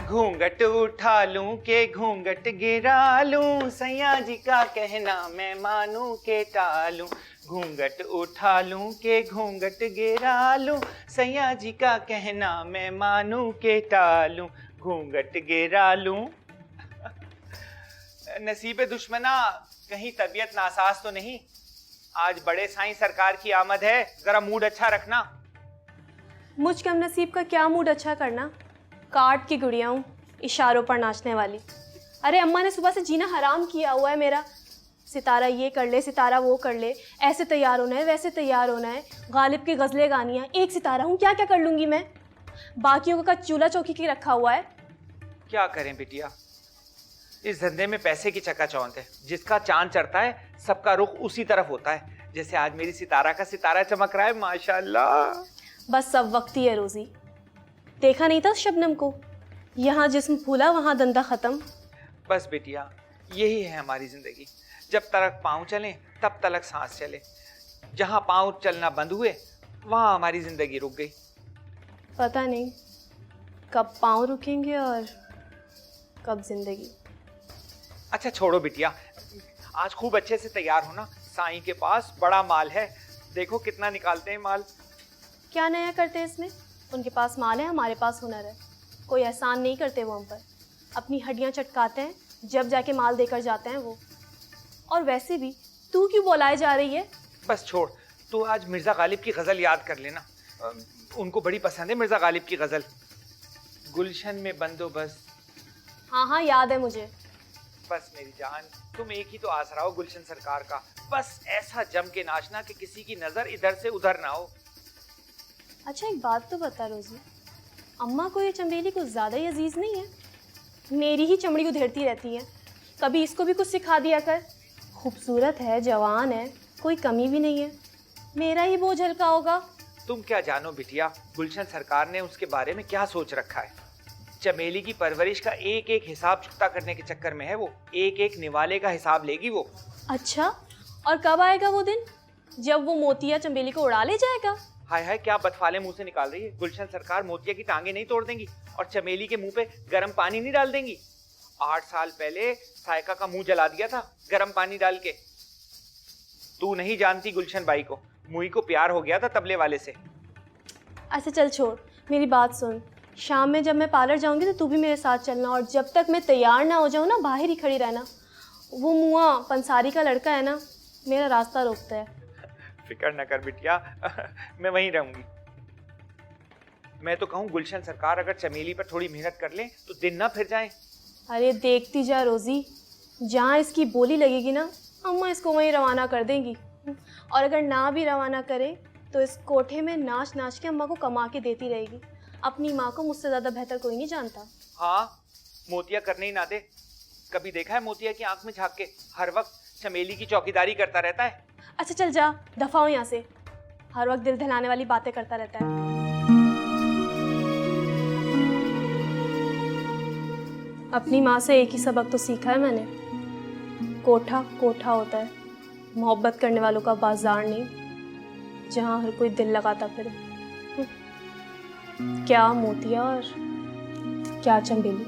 घूंघट उठा लूं के घूंघट गिरा लूं, सैया जी का कहना मैं मानूं के टालूं। घूंघट उठा लूं के घूंघट गिरा लूं, सैया जी का कहना मैं मानूं के टालूं। घूंघट गिरा लूं। नसीबे दुश्मना, कहीं तबीयत नासाज तो नहीं? आज बड़े साईं सरकार की आमद है, जरा मूड अच्छा रखना। मुझ कम नसीब का क्या मूड अच्छा करना? काट की गुड़िया हूँ, इशारों पर नाचने वाली। अरे अम्मा ने सुबह से जीना हराम किया हुआ है मेरा। सितारा ये कर ले, सितारा वो कर ले, ऐसे तैयार होना है, वैसे तैयार होना है, गालिब की गज़लें गानी है। एक सितारा हूँ, क्या क्या कर लूँगी मैं? बाकियों का चूल्हा चौकी की रखा हुआ है। क्या करें बिटिया, इस धंधे में पैसे की चकाचौंध है। जिसका चांद चढ़ता है सबका रुख उसी तरफ होता है। जैसे आज मेरी सितारा का सितारा चमक रहा है, माशाल्लाह। बस सब वक्त ही है रोजी। देखा नहीं था शबनम को? यहाँ जिस्म फूला वहाँ धंधा खत्म। बस बिटिया, यही है हमारी जिंदगी। जब तक पाँव चले तब तक सांस चले। जहाँ पाँव चलना बंद हुए वहाँ हमारी जिंदगी रुक गई। पता नहीं कब पाँव रुकेंगे और कब जिंदगी। अच्छा छोड़ो बिटिया, आज खूब अच्छे से तैयार होना। साईं के पास बड़ा माल है, देखो कितना निकालते हैं माल। क्या नया करते हैं इसमें? उनके पास माल है, हमारे पास हुनर है। कोई एहसान नहीं करते वो हम पर, अपनी हड्डियां चटकाते हैं, जब जाके माल देकर जाते हैं वो। और वैसे भी तू क्यों बोलाए जा रही है? बस छोड़, तू आज मिर्जा गालिब की गजल याद कर लेना। उनको बड़ी पसंद है मिर्जा गालिब की गजल। गुलशन में बंदोबस्त। हाँ हाँ याद है मुझे। बस मेरी जान, तुम एक ही तो आसरा हो गुलशन सरकार का। बस ऐसा जम के नाचना कि किसी की नजर इधर से उधर ना हो। अच्छा एक बात तो बता रोजी, अम्मा को ये चमेली कुछ ज़्यादा ही अजीज नहीं है? मेरी ही चमड़ी उधेड़ती रहती है। कभी इसको भी कुछ सिखा दिया कर। खूबसूरत है, जवान है, कोई कमी भी नहीं है। मेरा ही बोझ हल्का होगा। तुम क्या जानो बिटिया, गुलशन सरकार ने उसके बारे में क्या सोच रखा है। चमेली की परवरिश का एक एक हिसाब चुकता करने के चक्कर में है वो। एक एक निवाले का हिसाब लेगी वो। अच्छा, और कब आएगा वो दिन जब वो मोतिया चमेली को उड़ा ले जाएगा? हाय हाय, क्या बदफाले मुंह से निकाल रही है। गुलशन सरकार मोतिया की टांगे नहीं तोड़ देंगी और चमेली के मुंह पे गर्म पानी नहीं डाल देंगी। 8 साल पहले सायका का मुंह जला दिया था गर्म पानी डाल के। तू नहीं जानती गुलशन बाई को, मुई को प्यार हो गया था तबले वाले से। अच्छा चल छोड़, मेरी बात सुन। शाम में जब मैं पार्लर जाऊंगी तो तू भी मेरे साथ चलना, और जब तक मैं तैयार ना हो जाऊँ ना, बाहर ही खड़ी रहना। वो मुआ पंसारी का लड़का है ना, मेरा रास्ता रोकता है। फिक्र न कर बिटिया, मैं वहीं रहूंगी। मैं तो कहूँ गुलशन सरकार अगर चमेली पर थोड़ी मेहनत कर ले तो दिन ना फिर जाए। अरे देखती जा रोजी, जहाँ इसकी बोली लगेगी ना, अम्मा इसको वहीं रवाना कर देंगी। और अगर ना भी रवाना करे तो इस कोठे में नाच नाच के अम्मा को कमा के देती रहेगी। अपनी माँ को मुझसे ज़्यादा बेहतर कोई नहीं जानता। हाँ, मोतिया करने ही ना दे। कभी देखा है मोतिया की आंख में झांक के? हर वक्त चमेली की चौकीदारी करता रहता है। अच्छा चल जा, दफा हो यहाँ से। हर वक्त दिल दहलाने वाली बातें करता रहता है। अपनी माँ से एक ही सबक तो सीखा है मैंने, कोठा कोठा होता है, मोहब्बत करने वालों का बाजार नहीं, जहाँ हर कोई दिल लगाता फिरे। क्या मोतिया और क्या चंबेली।